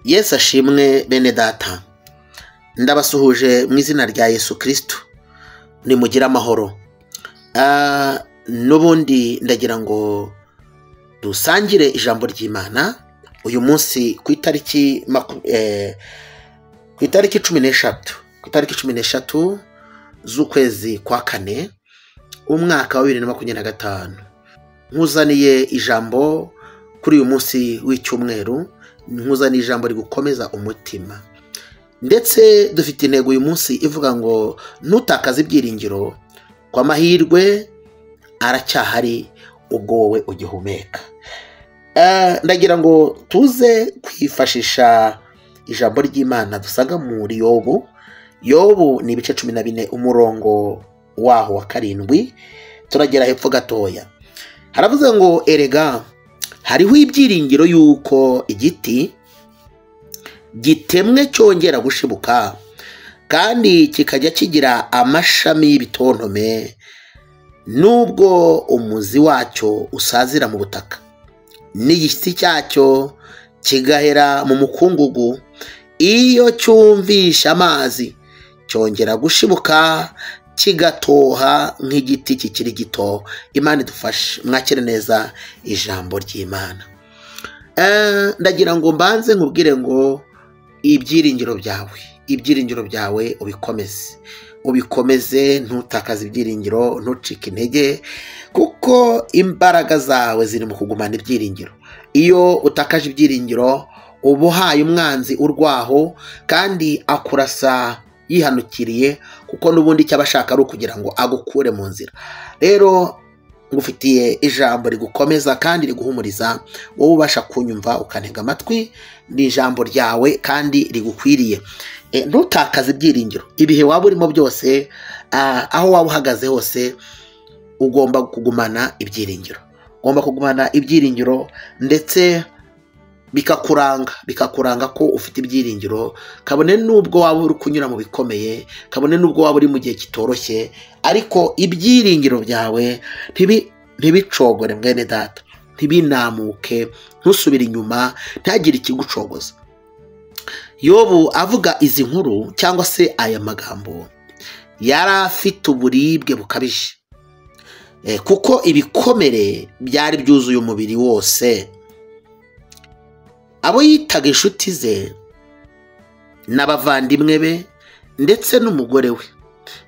Yesu ashimwe bene data, ndabasuhuje mu izina rya Yesu Kristo, nimugire amahoro. N'ubundi ndagira ngo dusangire ijambo ry'Imana uyu munsi ku itariki 16 z'ukwezi kwa kane umwaka wa 2025. Nkuzaniye ijambo kuri uyu munsi w'icyumweru, nkuzaniye ijambo rigukomeza umutima, ndetse dufite intego uyu munsi ivuga ngo ntutakaze ibyiringiro, kwa mahirwe aracyahari ubwo wowe ugihumeka. Ndagira ngo tuze kwifashisha ijambo ry'Imana dusanga muri Yobu ni ibice 14 umurongo waho wa 7, turagera hepfo gatoya. Haravuze ngo erega hariho ibyiringiro yuko igiti gitemwe cyongera gushibuka, kandi kikajya kigira amashami y'ibitontome, nubwo umuzi wacyo usazira mu butaka n'igiti cyacyo kigahera mu mukungugu, iyo cyumvisha amazi cyongera gushibuka kigatoha nk'igiti kikiri gito. Imana idufashe, mwakire neza ijambo ry'Imana. Ndagira ngo mbanze nkubwire ngo ibyiringiro byawe ubikomeze, ntutakaze ibyiringiro, ntucike intege, kuko imbaraga zawe ziri mu kugumana ibyiringiro. Iyo utakaje ibyiringiro uba uhaye umwanzi urwaho, kandi akurasa yihanukiriye, kuko n'ubundi icyo aba ashaka ari ukugira ngo agukure mu nzira. Rero ngufitiye ijambo rigukomeza kandi riguhumuriza, wowe ubasha kunyumva ukantega amatwi, ni ijambo ryawe kandi rigukwiriye. Ntutakaze ibyiringiro ibihe waba urimo byose, aho waba uhagaze hose ugomba kugumana ibyiringiro, ndetse bikakuranga ko ufite ibyiringiro, kabone nubwo waba uri kunyura mu bikomeye, kabone nubwo waba uri mu gihe kitoroshye, ariko ibyiringiro byawe ntibicogore mwene data, ntibinamuke, ntusubire inyuma, ntagire ikigucogoza. Yobu avuga izi nkuru cyangwa se aya magambo yari afite uburibwe bukabije, kuko ibikomere byari byuzuye umubiri wose. Abo yitaga inshuti ze n'abavandimwe be ndetse n'umugore we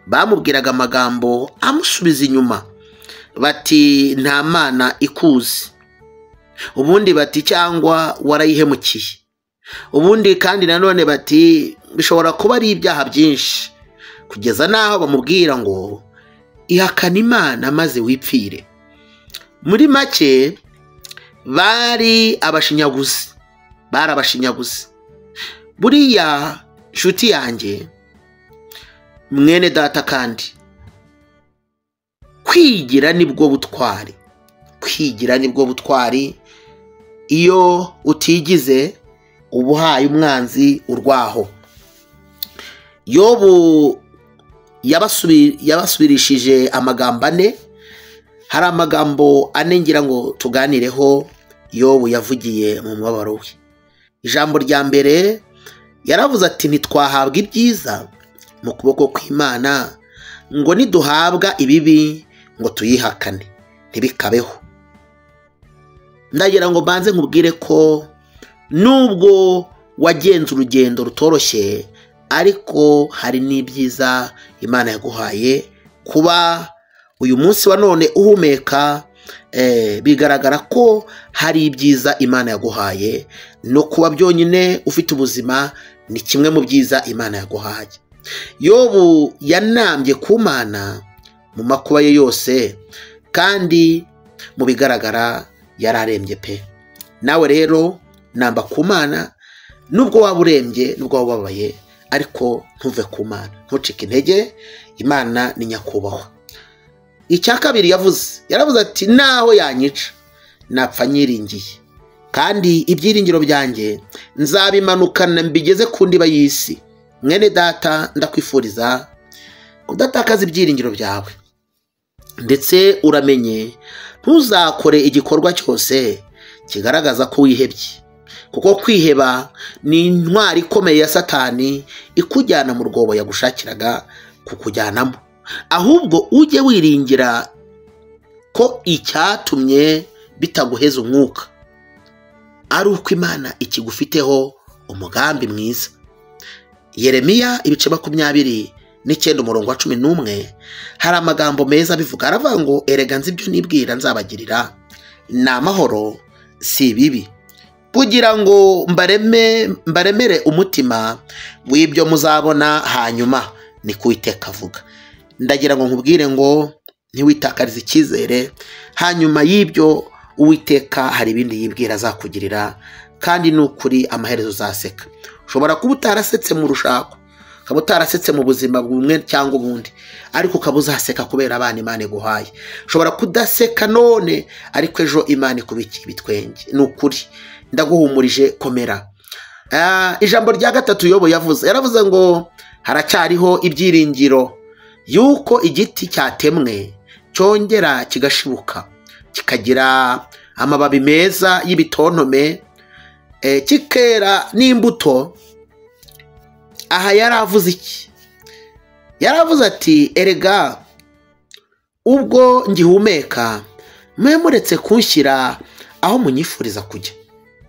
bamubwiraga amagambo amusubiza inyuma, bati nta mana ikuzi, ubundi bati cyangwa warayihemukiye, ubundi kandi nanone bati bishobora kuba ari ibyaha byinshi, kugeza n'aho bamubwira ngo ihakana Imana maze wipfire. Muri make bari abashinyaguzi. Buriya nshuti yanjye, mwene data, kandi kwigira nibwo butwari. Iyo utigize uba uhaye umwanzi urwaho. Yobu yabasubirishije amagambo 4. Hari amagambo 4 ngira ngo tuganireho Yobu yavugiye mu mubabaro we. Ijambo rya mbere yaravuze ati ntitwahabwa ibyiza mu kuboko kw'Imana, ngo niduhabwa ibibi ngo tuyihakane, ntibikabeho. Ndagira ngo banze nkubwire ko nubwo wagenze urugendo rutoroshye, ariko hari n'ibyiza Imana yaguhaye. Kuba uyu munsi wa none uhumeka, bigaragara ko hari ibyiza Imana yaguhaye, no kuba byonyine ufite ubuzima ni kimwe mu byiza Imana yaguhaye. Yobu yanambye ku Mana mu makuba ye yose, kandi mu bigaragara yararembye pe. Nawe rero namba ku Mana, nubwo waba urembye, nubwo waba ubabaye, ariko ntuve ku Mana, ntucike intege. Imana ni nyakubahwa. Icya kabiri yaravuze ati naho yanyica napfa nyiringiye, kandi ibyiringiro byanjye nzabimanukana mbigeze ku ndiba y'isi. Mwene data, ndakwifuriza kudatakaza ibyiringiro byawe, ndetse uramenye ntuzakore igikorwa cyose kigaragaza ko wihebye, kuko kwiheba ni intwari ikomeye ya Satani ikujyana mu rwobo yagushakiraga kukujyanamo. Ahubwo ujye wiringira ko icyatumye bitaguheza umwuka ari uko Imana ikigufiteho umugambi mwiza. Yeremiya ibice 29 umurongo wa 11 hari amagambo meza bivuga, aravuga ngo erega nzi ibyo nibwira nzabagirira ni amahoro si ibibi, kugira ngo mbaremere umutima w'ibyo muzabona hanyuma, ni Uwiteka avuga. Ndagira ngo nkubwire ngo ntiwitakarize icyizere, hanyuma y'ibyo Uwiteka hari ibindi yibwira azakugirira, kandi n'ukuri amaherezo uzaseka. Ushobora kuba utarasetse mu rushako, ukaba utarasetse mu buzima bumwe cyangwa ubundi, ariko ukaba uzaseka kubera abana Imana iguhaye. Ushobora kudaseka none, ariko ejo Imana ikubikiye ibitwenge. Ni ukuri ndaguhumurije, komera. Ijambo rya gatatu Yobu yaravuze ngo haracyariho ibyiringiro yuko igiti cyatemwe cyongera kigashibuka, kikagira amababi meza y'ibitontome, kikera n'imbuto. Aha yaravuze iki? Yaravuze ati erega ubwo ngihumeka mwe muretse kunshyira aho munyifuriza kujya,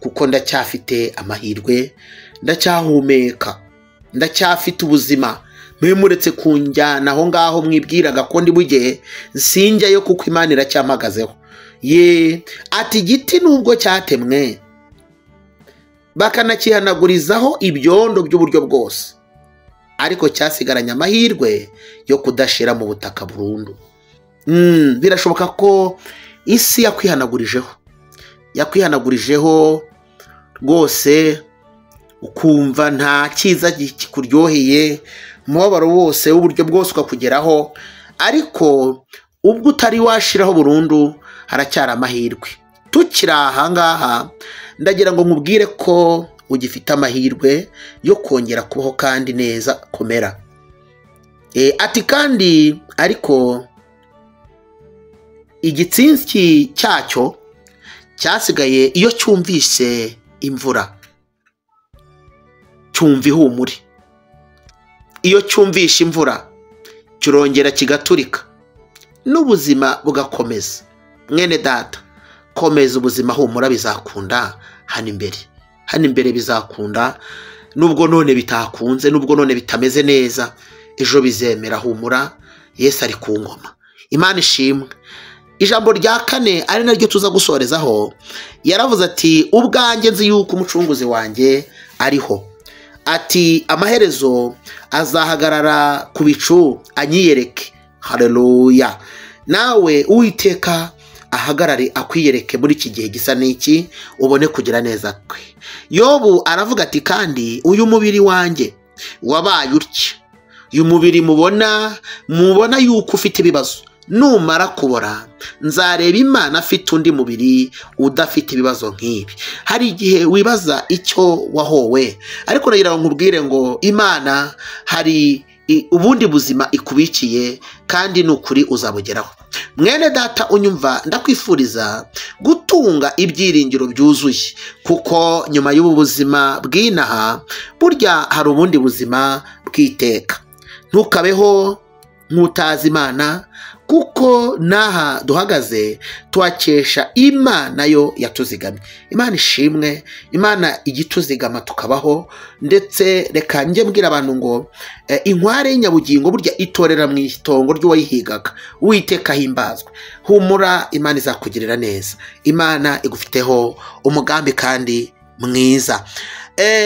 kuko ndacyafite amahirwe, ndacyahumeka, ndacyafite ubuzima. Mwe muretse kunjyana aho ngaho mwibwiraga ko ndi bujye, sinjyayo kuko Imana iracyamagazeho. Ati igiti nubwo cyatemwe bakanakihanagurizaho ibyondo by'uburyo bwose, ariko cyasigaranye amahirwe yo kudashira mu butaka burundu. Birashoboka ko isi yakwihanagurijeho rwose, ukumva nta cyiza kikuryoheye, umubabaro wose w'uburyo bwose ukakugeraho, ariko ubwo utari washiraho burundu haracyari amahirwe. Tukiri aha ngaha ndagira ngo nkubwire ko ugifite amahirwe yo kongera kubaho kandi neza, komera. Ati kandi ariko igitsinsi cyacyo cyasigaye iyo cyumvise imvura cyumva ihumure. Iyo cyumvishe imvura kirongera kigaturika, n'ubuzima bugakomeza. Mwene data, komeza ubuzima, humura, bizakunda. Hano imbere bizakunda, nubwo none bitakunze, nubwo none bitameze neza, ejo bizemera. Humura, Yesu ari ku ngoma. Imana ishimwe. Ijambo rya kane ari naryo tuza gusorezaho, yaravuze ati ubwanjye nzi yuko umucunguzi wanjye ariho. Ati amaherezo azahagarara ku bicu anyiyereke. Haleluya. Nawe Uwiteka ahagarare akwiyereke muri iki gihe gisa n'iki, ubone kugira neza kwe. Yobu aravuga ati kandi uyu mubiri wanjye wabaye utya, uyu mubiri mubona yuko ufite ibibazo, numara kubora nzareba Imana afite undi mubiri udafite ibibazo nk'ibi. Hari igihe wibaza icyo wahowe, ariko nagira ngo nkubwire ngo Imana hari ubundi buzima ikubikiye, kandi n'ukuri uzabugeraho. Mwene data unyumva, ndakwifuriza gutunga ibyiringiro byuzuye, kuko nyuma y'ubu buzima bw'inaha burya hari ubundi buzima bw'iteka. Ntukabeho nk'utazi Imana, kuko naha duhagaze tuhakesha Imana yo yatuzigamye. Imana ishimwe, Imana igituzigama tukabaho. Ndetse reka njye mbwira abantu ngo inkware y'inyabugingo burya itorera mu itongo ry'uwayihigaga. Uwiteka himbazwe. Humura, Imana izakugirira neza. Imana igufiteho umugambi kandi mwiza.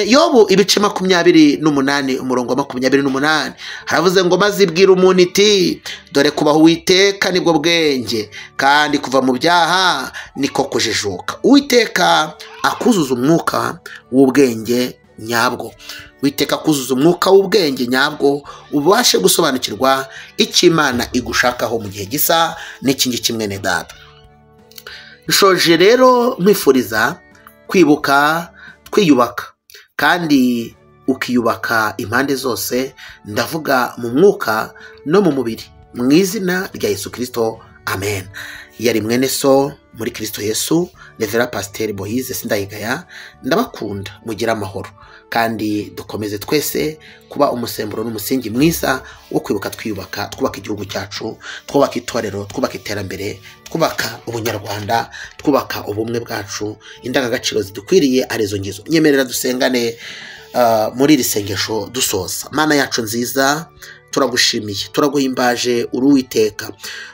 Yobu ibice 28 umurongo wa 28 haravuze ngo mazibwira umuntu iti dore kubaho Uwiteka nibwo bwenge, kandi kuva mu byaha niko kujijuka. Uwiteka akuzuza umwuka w'ubwenge nyabwo. Uwiteka akuzuza umwuka w'ubwenge nyabwo, ubashe gusobanukirwa icyo Imana igushakaho mu gihe gisa n'iki ngiki. Mwene data, nshoje rero nkwifuriza kwibuka twiyubaka, kandi ukiyubaka impande zose, ndavuga mu mwuka no mu mubiri, mu izina rya Yesu Kristo, amen. Yari mwene so muri Kristo Yesu, Revera Pasiteri Moise Sindayigaya, ndabakunda, mugira amahoro kandi dukomeze twese kuba umusemburo n'umusingi mwiza wo kwibuka twubaka igihugu cyacu, twubaka itorero, twubaka iterambere, twubaka ubunyarwanda, twubaka ubumwe bwacu, indangagaciro zidukwiriye arizo ngizo. Nyemerera dusengane muri iri sengesho dusoza. Mana yacu nziza, turagushimiye, turaguhimbaje, uri Uwiteka,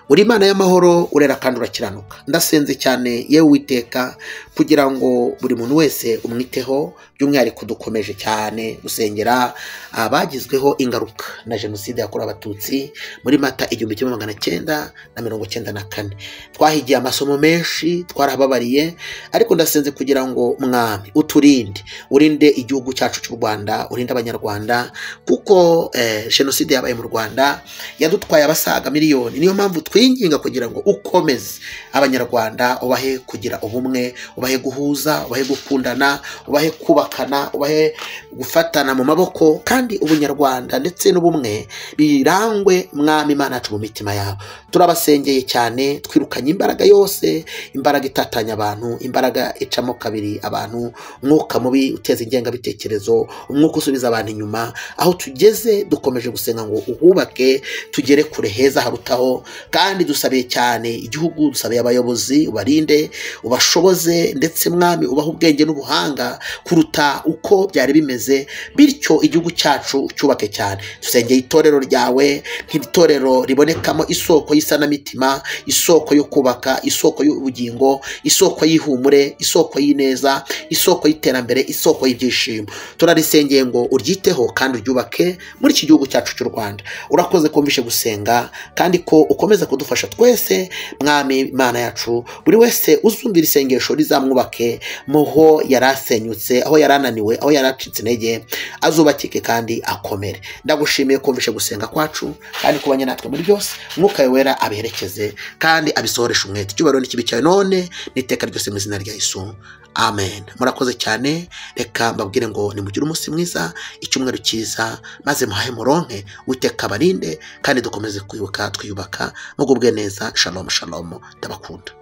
uri Imana y'amahoro, urera kandi urakiranuka. Ndasenze cyane yewe Uwiteka kugira ngo buri muntu wese umwiteho, by'umwihariko dukomeje cyane gusengera abagizweho ingaruka na jenoside yakorewe Abatutsi muri Mata 1994. Twahigiye amasomo menshi, twarahababariye, ariko ndasenze kugira ngo Mwami urinde igihugu cyacu cy'u Rwanda, urinde Abanyarwanda, kuko jenoside yabaye mu Rwanda yadutwaye abasaga miliyoni. Niyo mpamvu twinginga kugira ngo ukomeze Abanyarwanda, ubahe kugira ubumwe, ubahe guhuza, ubahe gukundana, ubahe kubakana, ubahe gufatana mu maboko, kandi ubunyarwanda ndetse n'ubumwe birangwe Mwami Imana yacu mu mitima yabo. Turabasengeye cyane, twirukanye imbaraga yose, imbaraga itatanya abantu, imbaraga icamo kabiri abantu, umwuka mubi uteza ingengabitekerezo, umwuka usubiza abantu inyuma. Aho tugeze dukomeje gusenga ngo uhubake, tugere kure heza harutaho, kandi dusabiye cyane igihugu, dusabiye abayobozi, ubarinde, ubashoboze, ndetse Mwami ubaha ubwenge n'ubuhanga kuruta uko byari bimeze, bityo igihugu cyacu cyubake cyane. Dusengeye itorero ryawe nk'itorero ribonekamo isoko y'isanamitima, isoko yo kubaka, isoko y'ubugingo, isoko y'ihumure, isoko y'ineza, isoko y'iterambere, isoko y'ibyishimo. Turarisengeye ngo uryiteho kandi uryubake muri iki gihugu cyacu cy'u Rwanda. Urakoze kumvishe gusenga, kandi ko ukomeza kudufasha twese Mwami Imana yacu, buri wese uzumvira isengesho rizamwubake muho yarasenyutse, aho yarananiwe, aho yaracitse intege, azubakike kandi akomere. Ndagushimiye kumvishe gusenga kwacu, kandi kubanye natwe muri byose. Mwuka wera abiherekeze kandi abisohoreshe umwete. Icyubahiro n'ikibi cyawe none n'iteka ryose mu izina rya Yesu, amen. Murakoze cyane, reka mbabwire ngo nimugire umunsi mwiza, icyumweru cyiza, maze muhahe muronke, Uwiteka abarinde, kandi dukomeze kwibuka twiyubaka, mugubwe neza. Shalom shalom, ndabakunda.